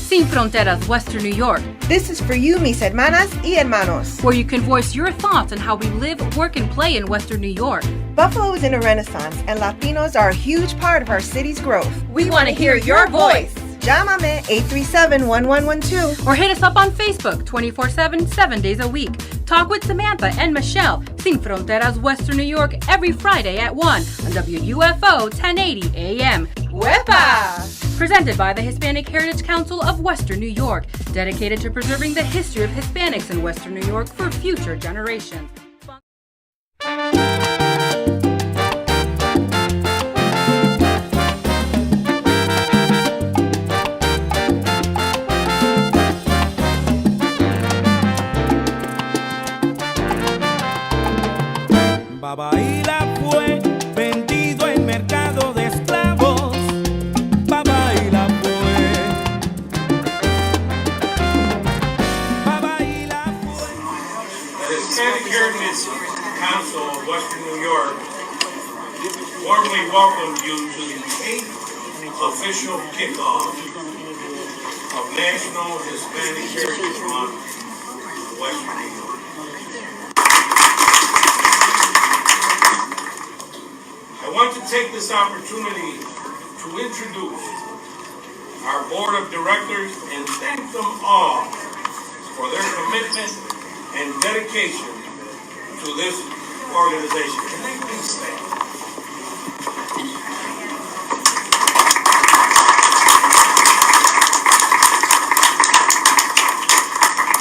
Sin Fronteras, Western New York. This is for you, mis hermanas y hermanos. Where you can voice your thoughts on how we live, work, and play in Western New York. Buffalo is in a renaissance, and Latinos are a huge part of our city's growth. We want to hear your voice. Llámame 837-1112. Or hit us up on Facebook 24/7, 7 days a week. Talk with Samantha and Michelle, Sin Fronteras, Western New York, every Friday at 1 on WUFO 1080 AM. Huepa! Presented by the Hispanic Heritage Council of Western New York, dedicated to preserving the history of Hispanics in Western New York for future generations. Babaila fue vendido en mercado de esclavos. Babaila fue. Babaila fue. The Hispanic Heritage Council of Western New York warmly welcomes you to the 8th official kickoff of National Hispanic Heritage Month in Western New York. I want to take this opportunity to introduce our board of directors and thank them all for their commitment and dedication to this organization. Can they please stand?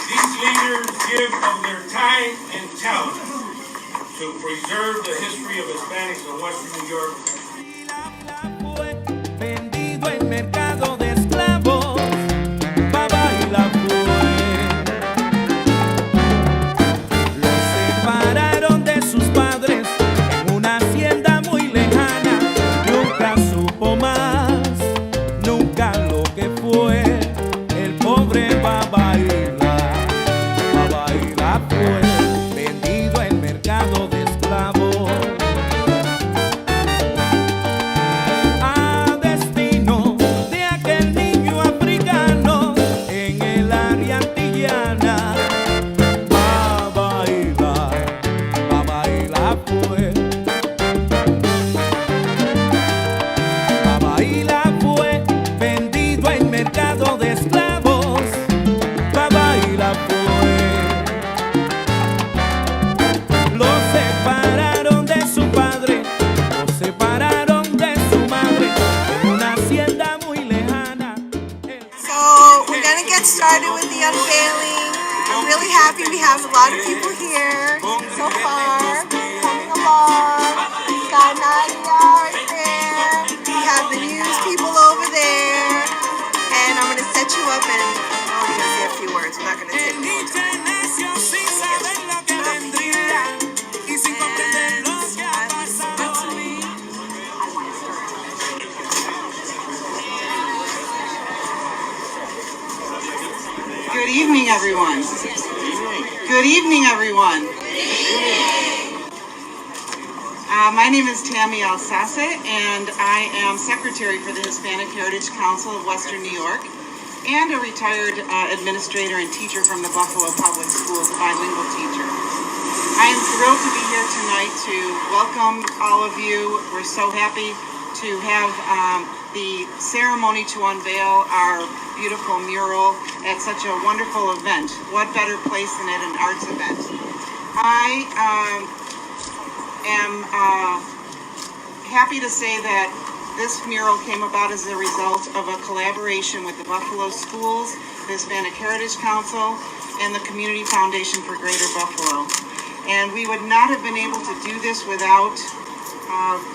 These leaders give of their time and talent to preserve the history of Hispanics in Western New York. Vendido en mercado de esclavos. Babaila fue. Los separaron de sus padres en una hacienda muy lejana. Nunca supo más, nunca lo que fue el pobre Babaila. Babaila fue. Started with the unveiling. I'm really happy we have a lot of people here so far, coming along. Got Nadia right there. We have the news people over there. And I'm going to set you up and I'm going to say a few words. I'm not going to take more time. Good evening, everyone. Good evening, everyone. My name is Tammy Alsace, and I am Secretary for the Hispanic Heritage Council of Western New York, and a retired administrator and teacher from the Buffalo Public Schools, a bilingual teacher. I am thrilled to be here tonight to welcome all of you. We're so happy to have the ceremony to unveil our beautiful mural at such a wonderful event. What better place than at an arts event? I am happy to say that this mural came about as a result of a collaboration with the Buffalo Schools, the Hispanic Heritage Council, and the Community Foundation for Greater Buffalo. And we would not have been able to do this without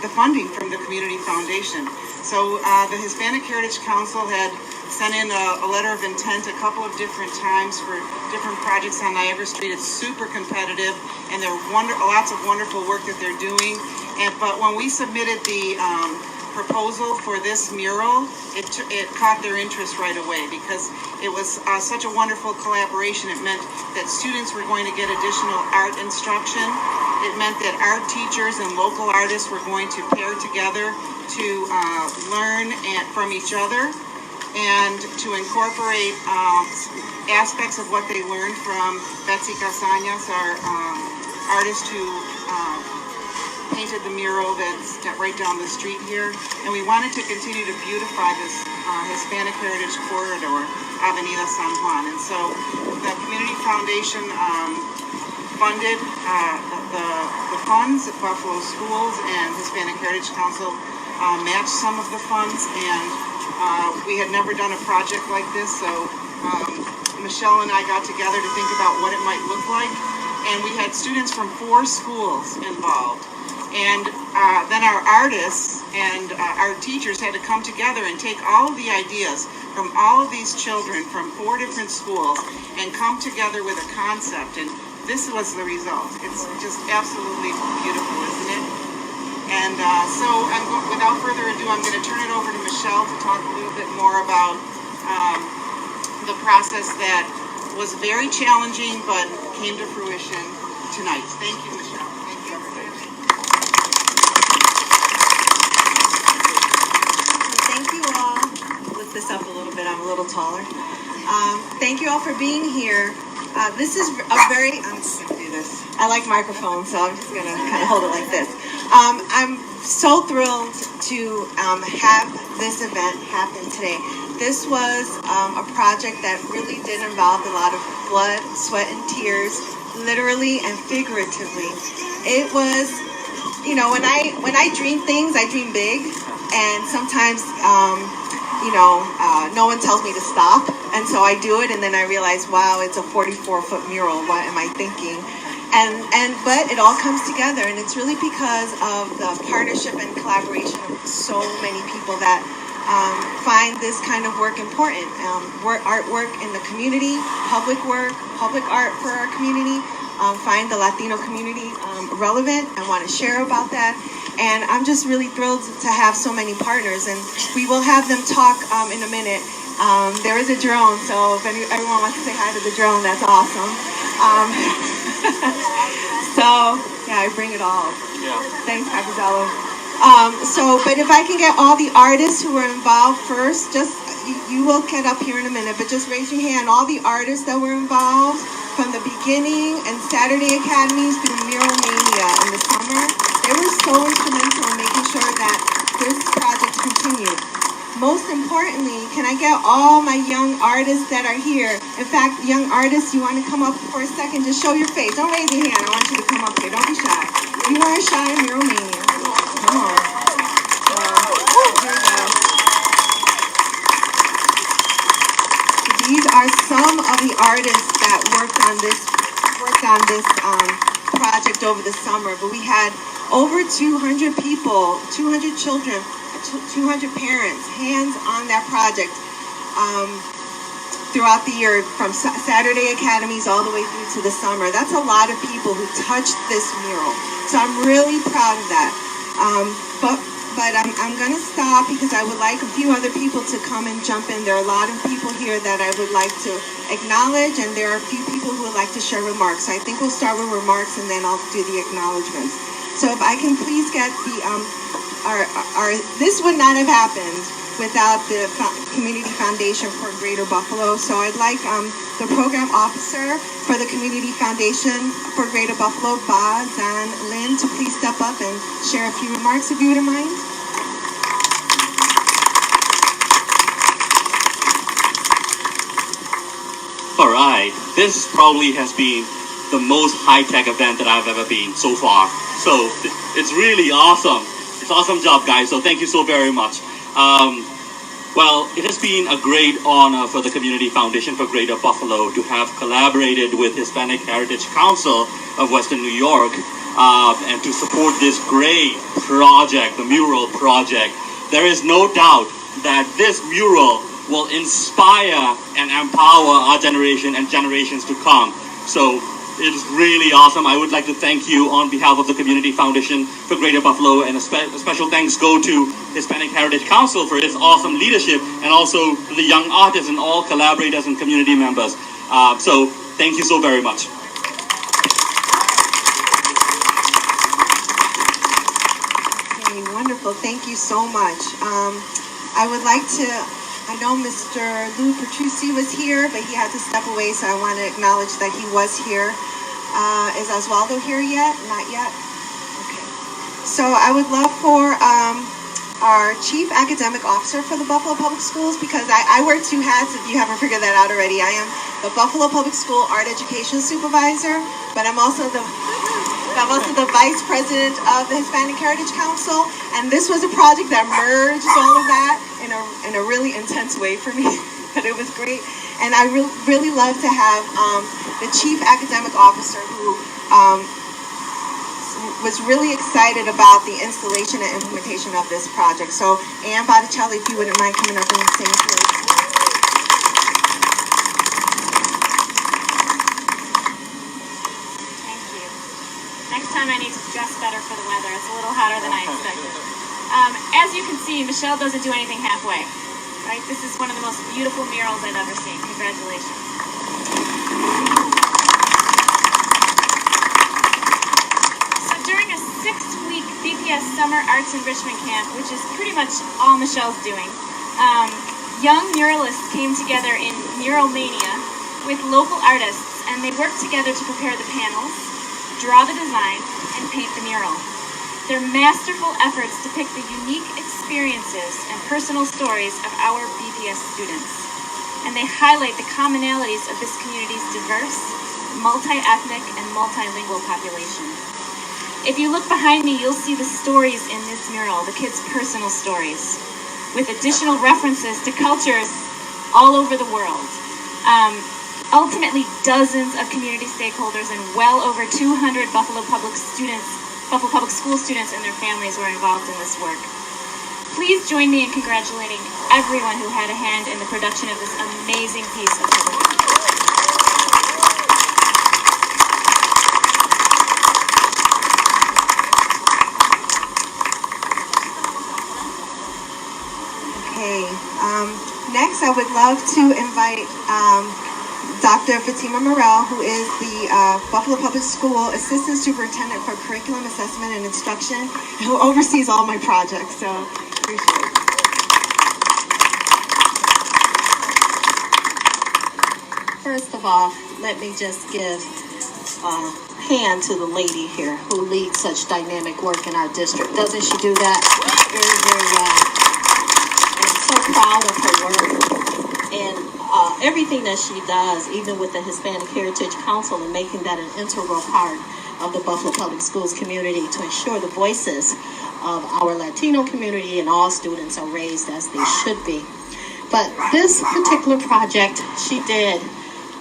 the funding from the Community Foundation. So the Hispanic Heritage Council had sent in a letter of intent a couple of different times for different projects on Niagara Street. It's super competitive, and there are lots of wonderful work that they're doing. But when we submitted the proposal for this mural, it caught their interest right away because it was such a wonderful collaboration. It meant that students were going to get additional art instruction. It meant that art teachers and local artists were going to pair together to learn from each other. and to incorporate aspects of what they learned from Betsy Casañas, our artist who painted the mural that's right down the street here. And we wanted to continue to beautify this Hispanic Heritage Corridor, Avenida San Juan. And so the Community Foundation funded the funds at Buffalo Schools, and Hispanic Heritage Council matched some of the funds, and we had never done a project like this, so Michelle and I got together to think about what it might look like, and we had students from 4 schools involved. And then our artists and our teachers had to come together and take all of the ideas from all of these children from 4 different schools and come together with a concept. And this was the result. It's just absolutely beautiful, isn't it? And so without further ado, I'm going to turn it over to Michelle to talk a little bit more about the process that was very challenging but came to fruition tonight. Thank you, Michelle. Thank you, everybody. Thank you all. Lift this up a little bit. I'm a little taller. Thank you all for being here. This is a very, I'm just going to do this. I like microphones, so I'm just going to kind of hold it like this. I'm so thrilled to have this event happen today. This was a project that really did involve a lot of blood, sweat, and tears, literally and figuratively. It was, you know, when I dream things, I dream big, and sometimes, no one tells me to stop, and so I do it, and then I realize, wow, it's a 44-foot mural. What am I thinking? But it all comes together, and it's really because of the partnership and collaboration of so many people that find this kind of work important. Artwork in the community, public work, public art for our community, find the Latino community relevant and want to share about that. And I'm just really thrilled to have so many partners, and we will have them talk in a minute. There is a drone, so if everyone wants to say hi to the drone, that's awesome. So, yeah, I bring it all. Yeah. Thanks, Capizzello. But if I can get all the artists who were involved first, just, you will get up here in a minute, but just raise your hand. All the artists that were involved from the beginning and Saturday Academies through Mural Mania in the summer, they were so instrumental in making sure that this project continued. Most importantly, can I get all my young artists that are here? In fact, young artists, you want to come up for a second, just show your face. Don't raise your hand. I want you to come up here. Don't be shy. You aren't shy in Mural Mania. Come on. Here we go. These are some of the artists that worked on this project over the summer. But we had over 200 people, 200 children, 200 parents, hands on that project throughout the year, from Saturday Academies all the way through to the summer. That's a lot of people who touched this mural. So I'm really proud of that. But I'm going to stop because I would like a few other people to come and jump in. There are a lot of people here that I would like to acknowledge, and there are a few people who would like to share remarks. So I think we'll start with remarks, and then I'll do the acknowledgments. So if I can please get the this would not have happened without the Community Foundation for Greater Buffalo. So I'd like the program officer for the Community Foundation for Greater Buffalo, Ba Zan Lin, to please step up and share a few remarks, if you wouldn't mind. All right, this probably has been the most high-tech event that I've ever been so far. So it's really awesome. It's an awesome job, guys. So thank you so very much. Well, it has been a great honor for the Community Foundation for Greater Buffalo to have collaborated with Hispanic Heritage Council of Western New York and to support this great project, the Mural project. There is no doubt that this mural will inspire and empower our generation and generations to come. So it is really awesome. I would like to thank you on behalf of the Community Foundation for Greater Buffalo, and a special thanks go to Hispanic Heritage Council for its awesome leadership, and also to the young artists and all collaborators and community members. So thank you so very much. Okay, wonderful. Thank you so much. I would like to I know Mr. Lou Petrucci was here, but he had to step away, so I want to acknowledge that he was here. Is Oswaldo here yet? Not yet? Okay. So I would love for our Chief Academic Officer for the Buffalo Public Schools, because I wear two hats, if you haven't figured that out already. I am the Buffalo Public School Art Education Supervisor, but I'm also the Vice President of the Hispanic Heritage Council, and this was a project that merged all of that in a really intense way for me, but it was great. And I really love to have the Chief Academic Officer who was really excited about the installation and implementation of this project. So, Ann Botticelli, if you wouldn't mind coming up and saying please. Thank you. Next time I need to dress better for the weather. It's a little hotter than I expected. As you can see, Michelle doesn't do anything halfway. Right? This is one of the most beautiful murals I've ever seen. Congratulations. So during a 6-week BPS Summer Arts Enrichment Camp, which is pretty much all Michelle's doing, young muralists came together in Mural Mania with local artists, and they worked together to prepare the panels, draw the design, and paint the mural. Their masterful efforts depict the unique experiences and personal stories of our BPS students, and they highlight the commonalities of this community's diverse, multi-ethnic, and multilingual population. If you look behind me, you'll see the stories in this mural, the kids' personal stories, with additional references to cultures all over the world. Ultimately, dozens of community stakeholders and well over 200 Buffalo Public School students and their families were involved in this work. Please join me in congratulating everyone who had a hand in the production of this amazing piece of public art. Okay, next I would love to invite Dr. Fatima Mural, who is the Buffalo Public School Assistant Superintendent for Curriculum Assessment and Instruction, who oversees all my projects, so appreciate it. First of all, let me just give a hand to the lady here who leads such dynamic work in our district. Doesn't she do that very, very well? I'm so proud of her work and everything that she does, even with the Hispanic Heritage Council, and making that an integral part of the Buffalo Public Schools community to ensure the voices of our Latino community and all students are raised as they should be. But this particular project, she did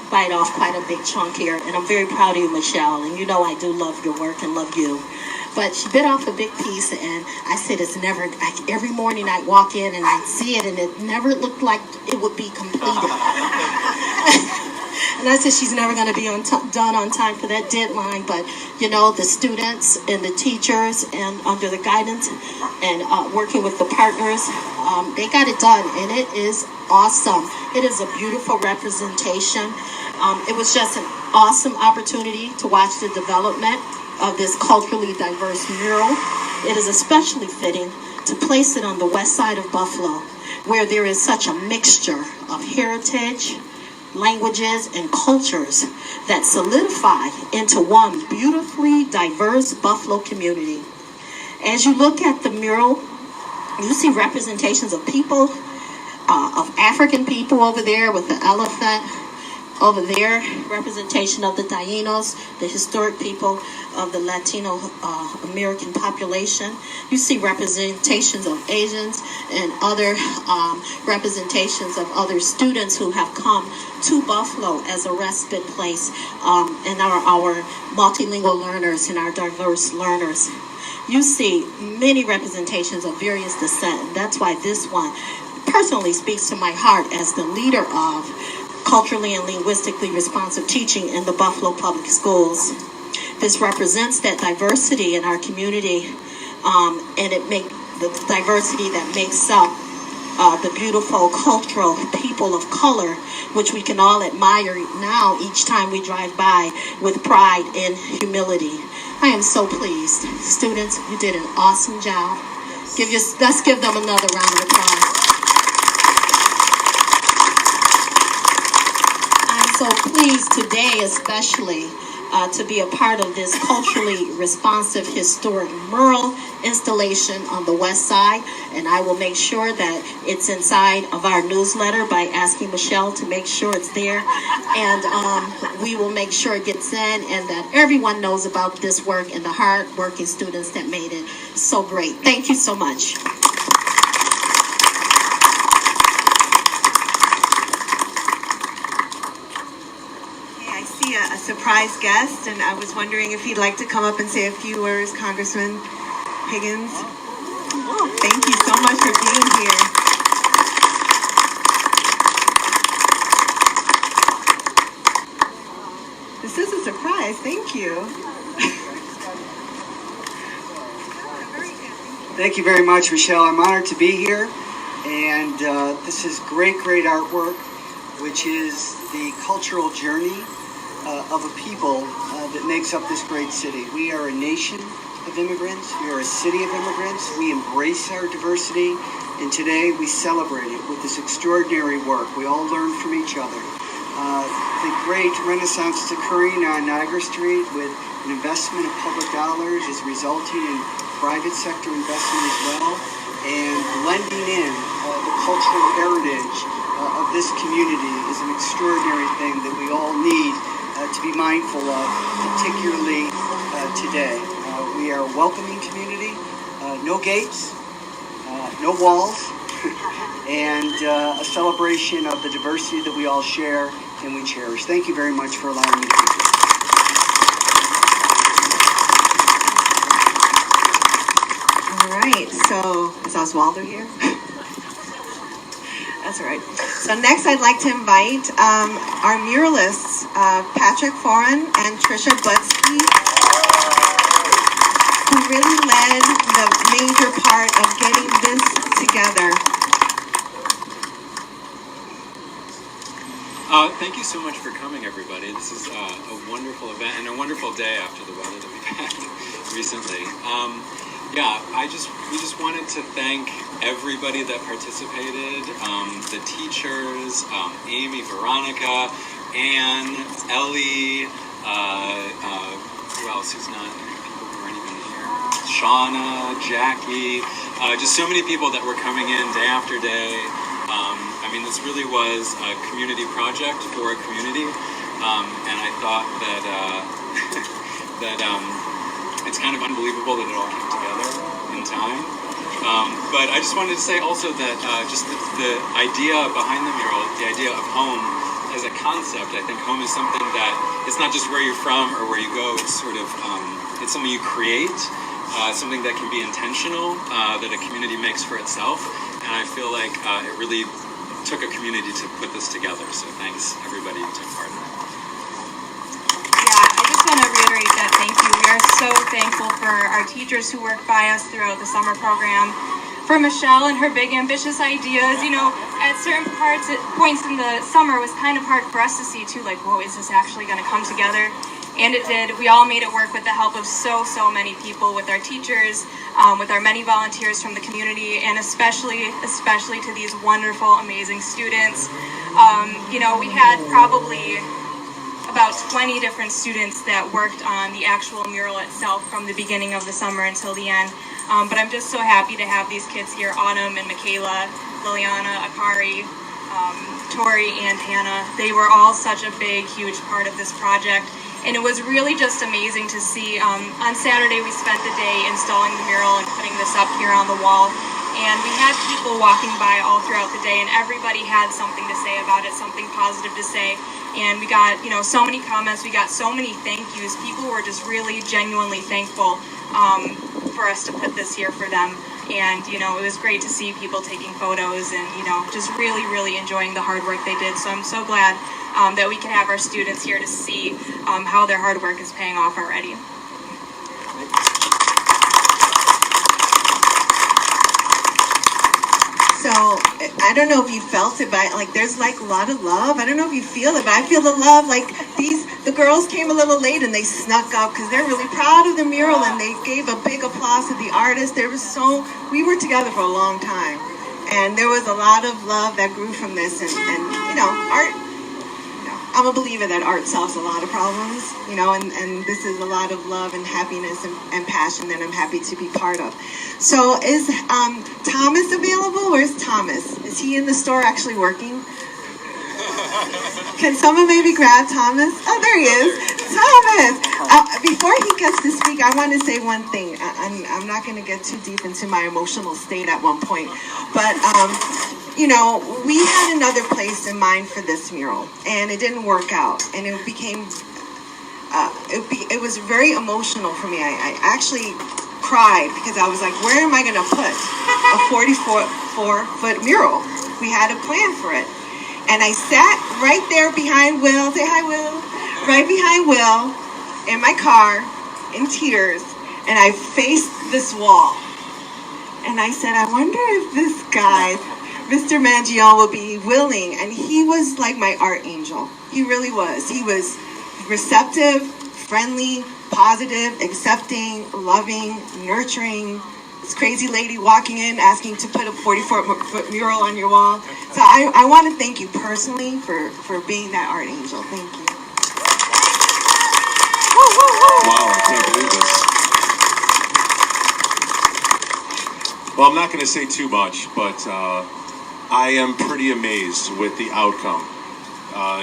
bite off quite a big chunk here, and I'm very proud of you, Michelle, and you know I do love your work and love you. But she bit off a big piece, and I said it's never, every morning I'd walk in and I'd see it, and it never looked like it would be completed. And I said she's never going to be done on time for that deadline, but you know, the students and the teachers, and under the guidance and working with the partners, they got it done, and it is awesome. It is a beautiful representation. It was just an awesome opportunity to watch the development of this culturally diverse mural. It is especially fitting to place it on the west side of Buffalo, where there is such a mixture of heritage, languages, and cultures that solidify into one beautifully diverse Buffalo community. As you look at the mural, you see representations of people, of African people over there with the elephant, over there, representation of the Tainos, the historic people of the Latino American population. You see representations of Asians and other representations of other students who have come to Buffalo as a respite place, and our multilingual learners and our diverse learners. You see many representations of various descent, and that's why this one personally speaks to my heart as the leader of culturally and linguistically responsive teaching in the Buffalo Public Schools. This represents that diversity in our community, and it makes the diversity that makes up the beautiful cultural people of color, which we can all admire now each time we drive by with pride and humility. I am so pleased. Students, you did an awesome job. Let's give them another round of applause. So please, today especially, to be a part of this culturally responsive historic mural installation on the west side. And I will make sure that it's inside of our newsletter by asking Michelle to make sure it's there. And we will make sure it gets in and that everyone knows about this work and the hard-working students that made it so great. Thank you so much. I see a surprise guest, and I was wondering if he'd like to come up and say a few words, Congressman Higgins. Oh, thank you so much for being here. This is a surprise. Thank you. Thank you very much, Michelle. I'm honored to be here, and this is great artwork, which is the cultural journey of a people that makes up this great city. We are a nation of immigrants. We are a city of immigrants. We embrace our diversity, and today we celebrate it with this extraordinary work. We all learn from each other. The great renaissance is occurring on Niagara Street with an investment of public dollars is resulting in private sector investment as well, and blending in the cultural heritage of this community is an extraordinary thing that we all need to be mindful of, particularly today. We are a welcoming community, no gates, no walls, and a celebration of the diversity that we all share and we cherish. Thank you very much for allowing me to be here. All right, so is Oswaldo here? That's all right. So next I'd like to invite our muralists, Patrick Foran and Trisha Butsky, who really led the major part of getting this together. Thank you so much for coming, everybody. This is a wonderful event and a wonderful day after the weather that we've had recently. We just wanted to thank everybody that participated, the teachers, Amy, Veronica, Anne, Ellie, who else who's not, people who aren't even here, Shauna, Jackie, just so many people that were coming in day after day. This really was a community project for a community, and I thought that it's kind of unbelievable that it all came together in time. But I just wanted to say also that just the idea behind the mural, the idea of home as a concept, I think home is something that it's not just where you're from or where you go. It's sort of it's something you create, something that can be intentional, that a community makes for itself, and I feel like it really took a community to put this together, so thanks everybody who took part in it. Yeah, I just want to reiterate that thank you. We are so thankful for our teachers who worked by us throughout the summer program, for Michelle and her big ambitious ideas. You know, at certain points in the summer it was kind of hard for us to see too, like, whoa, is this actually going to come together? And it did. We all made it work with the help of so many people, with our teachers, with our many volunteers from the community, and especially to these wonderful, amazing students. We had probably about 20 different students that worked on the actual mural itself from the beginning of the summer until the end. But I'm just so happy to have these kids here, Autumn and Michaela, Liliana, Akari, Tori, and Hannah. They were all such a big, huge part of this project. And it was really just amazing to see. On Saturday, we spent the day installing the mural and putting this up here on the wall. And we had people walking by all throughout the day, and everybody had something to say about it, something positive to say. And we got, so many comments. We got so many thank yous. People were just really genuinely thankful for us to put this here for them. And, it was great to see people taking photos and, just really, really enjoying the hard work they did. So I'm so glad that we can have our students here to see how their hard work is paying off already. So I don't know if you felt it, but there's a lot of love. I don't know if you feel it, but I feel the love. The girls came a little late and they snuck up because they're really proud of the mural, and they gave a big applause to the artist. We were together for a long time, and there was a lot of love that grew from this. And art, I'm a believer that art solves a lot of problems, you know, and this is a lot of love and happiness and passion that I'm happy to be part of. So is Thomas available? Where's Thomas? Is he in the store actually working? Can someone maybe grab Thomas? Oh, there he is. Thomas! Before he gets to speak, I want to say one thing. I'm not going to get too deep into my emotional state at one point. But, you know, we had another place in mind for this mural. And it didn't work out. And it became... it was very emotional for me. I actually cried because I was like, where am I going to put a 44-foot mural? We had a plan for it. And I sat right there behind Will, say hi Will, right behind Will, in my car, in tears, and I faced this wall. And I said, I wonder if this guy, Mr. Mangione, will be willing. And he was like my art angel. He really was. He was receptive, friendly, positive, accepting, loving, nurturing. This crazy lady walking in asking to put a 44-foot mural on your wall. So I want to thank you personally for being that art angel. Thank you. Wow, I can't believe this. Well, I'm not going to say too much, but I am pretty amazed with the outcome.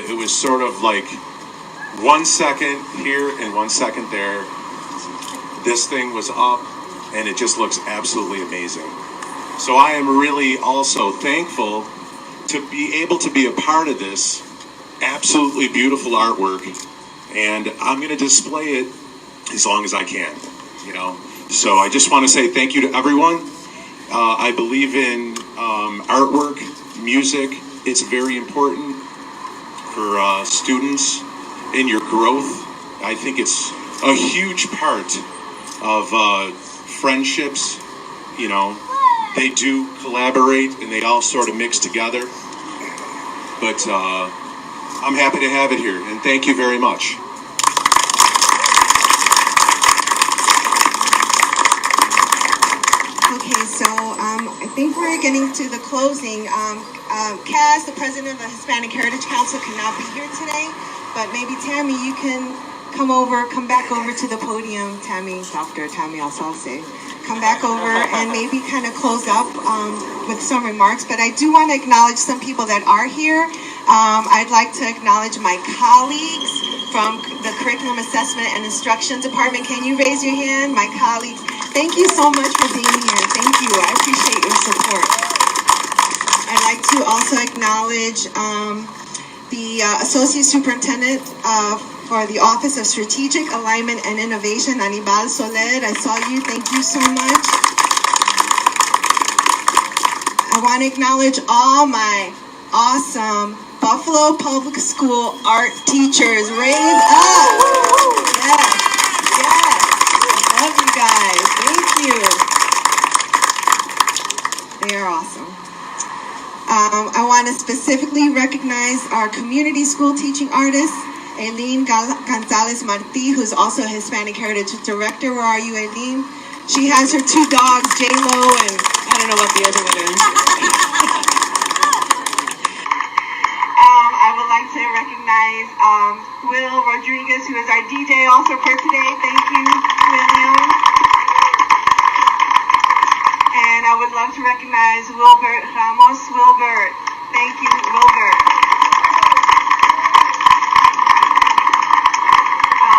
It was sort of like 1 second here and 1 second there. This thing was up. And it just looks absolutely amazing. So I am really also thankful to be able to be a part of this absolutely beautiful artwork. And I'm going to display it as long as I can, you know. So I just want to say thank you to everyone. I believe in artwork, music. It's very important for students in your growth. I think it's a huge part of friendships, you know, they do collaborate and they all sort of mix together. But I'm happy to have it here, and thank you very much. Okay, so I think we're getting to the closing. Kaz, the president of the Hispanic Heritage Council, cannot be here today, but maybe Tammy, you can come back over to the podium. Tammy, Dr. Tammy Alsalce, come back over and maybe kind of close up with some remarks. But I do want to acknowledge some people that are here. I'd like to acknowledge my colleagues from the Curriculum Assessment and Instruction Department. Can you raise your hand? My colleagues, thank you so much for being here. Thank you. I appreciate your support. I'd like to also acknowledge the Associate Superintendent for the Office of Strategic Alignment and Innovation, Anibal Soler. I saw you. Thank you so much. I want to acknowledge all my awesome Buffalo Public School art teachers. Raise up. Yes, yes. I love you guys. Thank you. They are awesome. I want to specifically recognize our community school teaching artists, Aileen Gonzalez Marti, who's also a Hispanic Heritage Director. Where are you, Aileen? She has her 2 dogs, J-Lo, and I don't know what the other one is. I would like to recognize Will Rodriguez, who is our DJ also for today. Thank you, William. And I would love to recognize Wilbert Ramos. Wilbert. Thank you, Wilbert.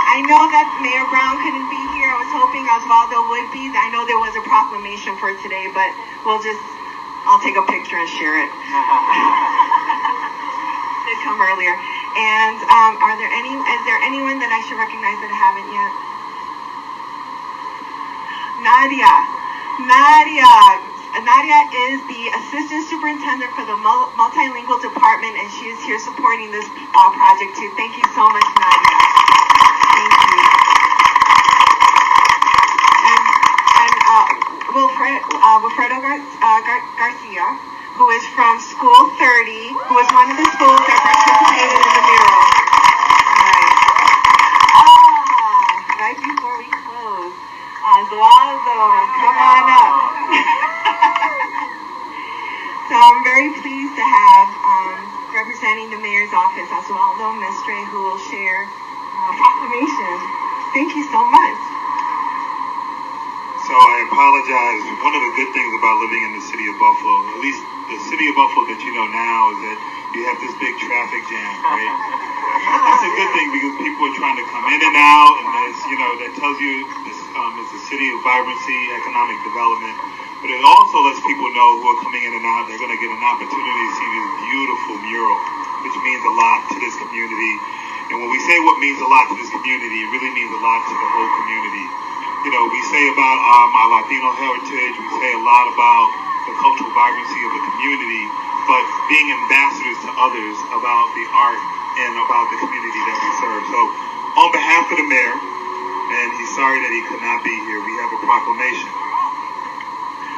I know that Mayor Brown couldn't be here. I was hoping Osvaldo would be. I know there was a proclamation for today, but I'll take a picture and share it. Did come earlier. And is there anyone that I should recognize that I haven't yet? Nadia is the Assistant Superintendent for the Multilingual Department, and she is here supporting this project too. Thank you so much, Nadia. Thank you. And Wilfredo Garcia, who is from School 30, who was one of the schools that participated in the mural. All right. Right before we close, Osvaldo, come on up. So I'm very pleased to have, representing the mayor's Office, Oswaldo Mestre, who will share proclamation. Thank you so much. So I apologize. One of the good things about living in the city of Buffalo, at least the city of Buffalo that you know now, is that you have this big traffic jam, right? That's a good thing because people are trying to come in and out, and that's, you know, that tells you this is a city of vibrancy, economic development. But it also lets people know who are coming in and out, they're going to get an opportunity to see this beautiful mural, which means a lot to this community. And when we say what means a lot to this community, it really means a lot to the whole community. You know, we say about our Latino heritage, we say a lot about the cultural vibrancy of the community, but being ambassadors to others about the art and about the community that we serve. So, on behalf of the mayor, and he's sorry that he could not be here, we have a proclamation.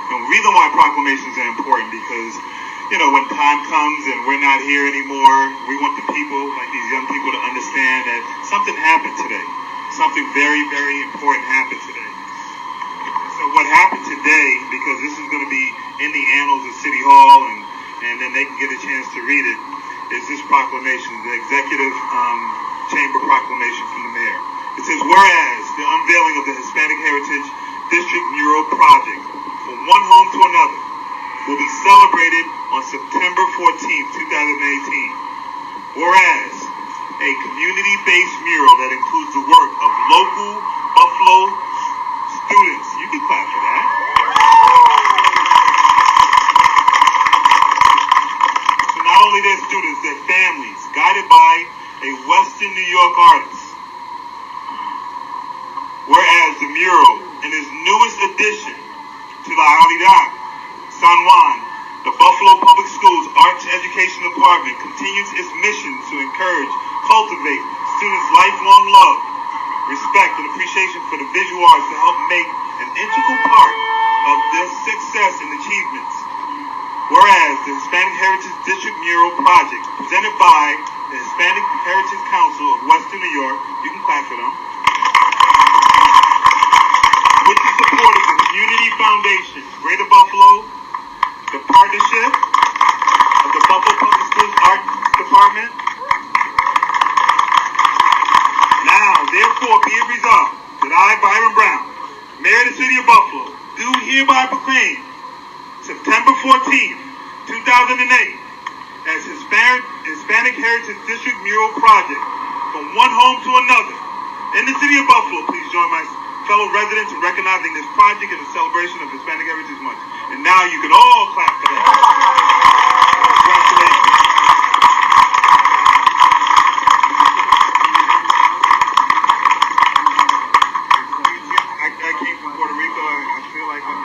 And the reason why proclamations are important because, you know, when time comes and we're not here anymore, we want the people, like these young people, to understand that something happened today. Something very, very important happened today. So what happened today, because this is going to be in the annals of City Hall, and then they can get a chance to read it, is this proclamation, the executive chamber proclamation from the mayor. It says, whereas the unveiling of the Hispanic Heritage District Mural Project from one home to another will be celebrated on September 14th, 2018. Whereas a community-based mural that includes the work of local Buffalo students. You can clap for that. So not only their students, their families, guided by a Western New York artist. Whereas the mural, in its newest addition to the Unveiling, San Juan, the Buffalo Public Schools Arts Education Department continues its mission to encourage, cultivate students' lifelong love, respect, and appreciation for the visual arts to help make an integral part of their success and achievements. Whereas the Hispanic Heritage District Mural Project, presented by the Hispanic Heritage Council of Western New York, you can clap for them, with the support of the Community Foundation, Greater Buffalo, the partnership of the Buffalo Public Schools Art Department. Now, therefore, be it resolved that I, Byron Brown, Mayor of the City of Buffalo, do hereby proclaim September 14th, 2008 as Hispanic Heritage District Mural Project from one home to another in the City of Buffalo. Please join my fellow residents in recognizing this project and the celebration of Hispanic Heritage Month. And now you can all clap for that. Congratulations. I came from Puerto Rico. I feel like I'm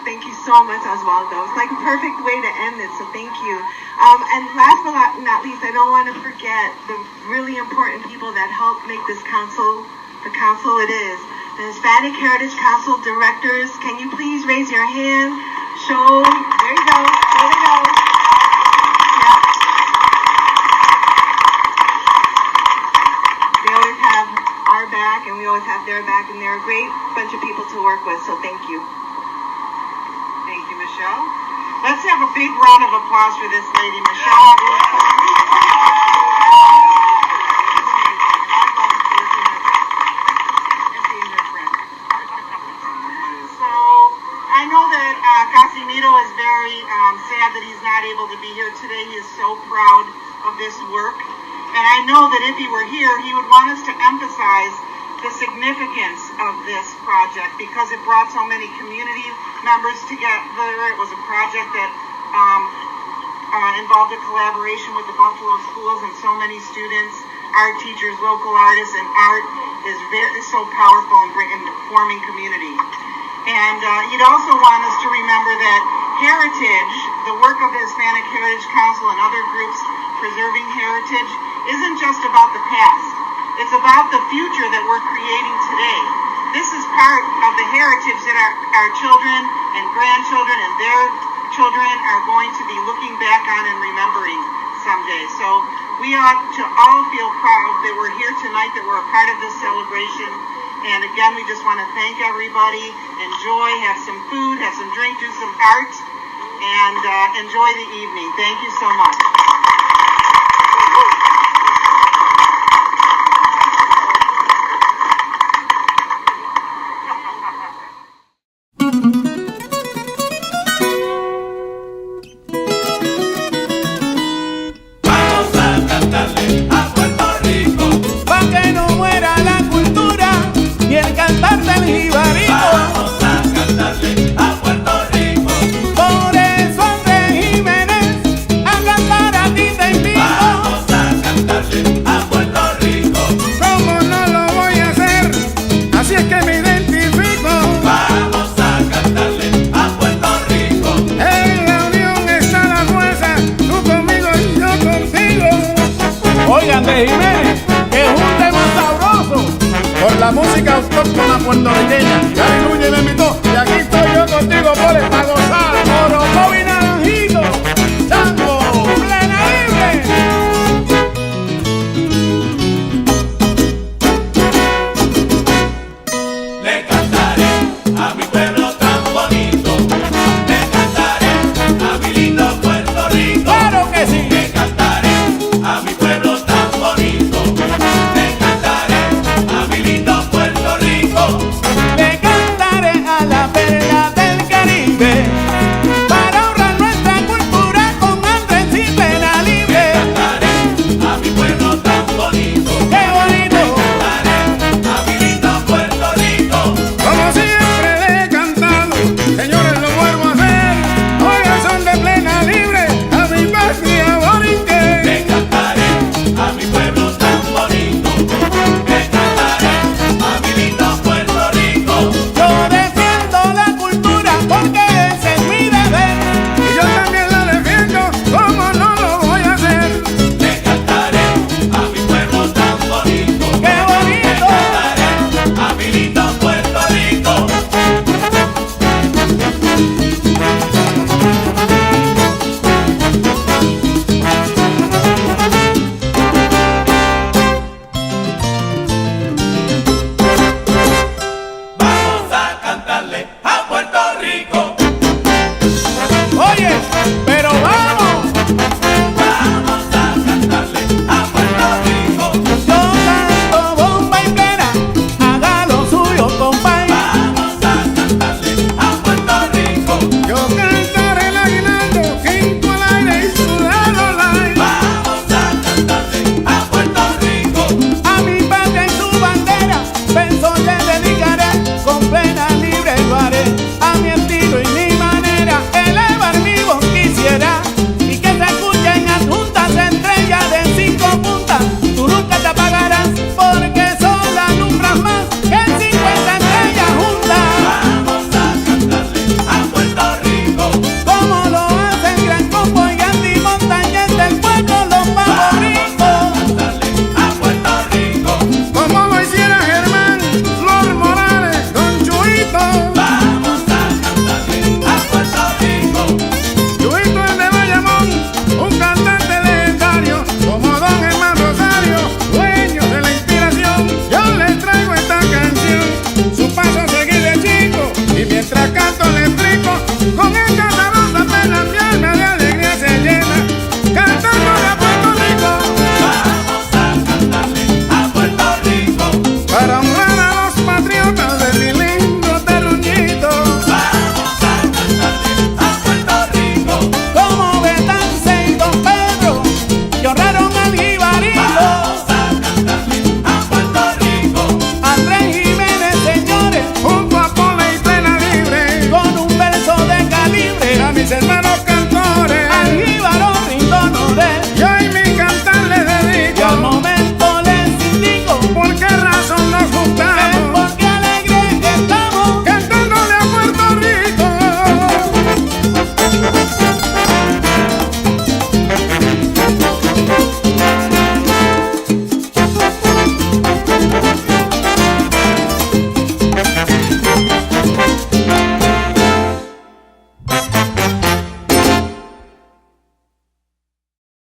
thank you so much, Oswaldo. It's like a perfect way to end this, so thank you. And last but not least, I don't want to forget the really important people that helped make this council the council it is. The Hispanic Heritage Council directors, can you please raise your hand? Show, there you go, there they go. Yeah. They always have our back and we always have their back, and they're a great bunch of people to work with, so thank you. Thank you, Michelle. Let's have a big round of applause for this lady, Michelle. I know that Casimiro is very sad that he's not able to be here today. He is so proud of this work. And I know that if he were here, he would want us to emphasize the significance of this project because it brought so many community members together. It was a project that involved a collaboration with the Buffalo schools and so many students, art teachers, local artists, and art is so powerful in forming community. And he'd also want us to remember that heritage, the work of the Hispanic Heritage Council and other groups preserving heritage, isn't just about the past. It's about the future that we're creating today. This is part of the heritage that our children and grandchildren and their children are going to be looking back on and remembering someday. So we ought to all feel proud that we're here tonight, that we're a part of this celebration. And again, we just want to thank everybody. Enjoy, have some food, have some drink, do some art. and enjoy the evening. Thank you so much. Jiménez, que es un tema sabroso por la música autóctona puertorriqueña. Gary Núñez me invitó